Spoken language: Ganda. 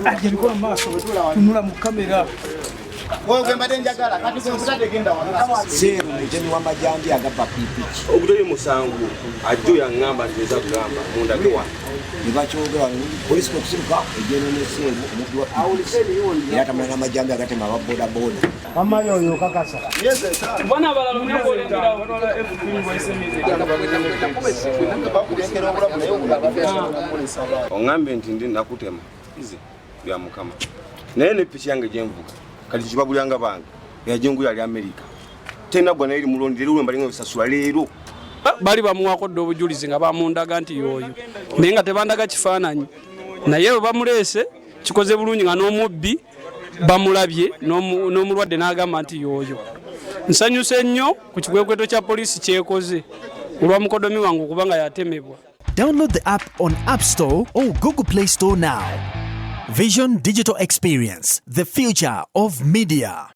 Alikuwa maso tunula mukamera wewe mbade njagala kati ko mutade genda wana sero mujeni wa majambi agaba pipichi obutoyi musangu ajjo yangamba nzeza kugamba munda kwa nibachoga polisi ko kusiruka ejeno ne sero omuntu wa awuliseni yondi yata mwana majambi agatema wa bodaboda mama yoyo kakasa bwana balalo ne bolengera onola FP wa SMS ongambe ntindi nakutema izi bya mukama naye ne pichi yange jemvuka kali kibabulanga bange yajengu yali America tena gwana ili mulondere ule mbalinga bisasula lero bali bamuwakodde obujulizi nga bamundaga nti yoyo naye nga tebandaga kifaananyi naye bamulese kikoze bulungi nga n'omubbi bamulabye n'omulwadde n'agamba nti yoyo nsanyuse nnyo ku kikwekweto kya poliisi kyekoze olwa mukodomi wange okubanga yatemebwa. Download the app on App Store or Google Play Store now. Vision Digital Experience, the future of media.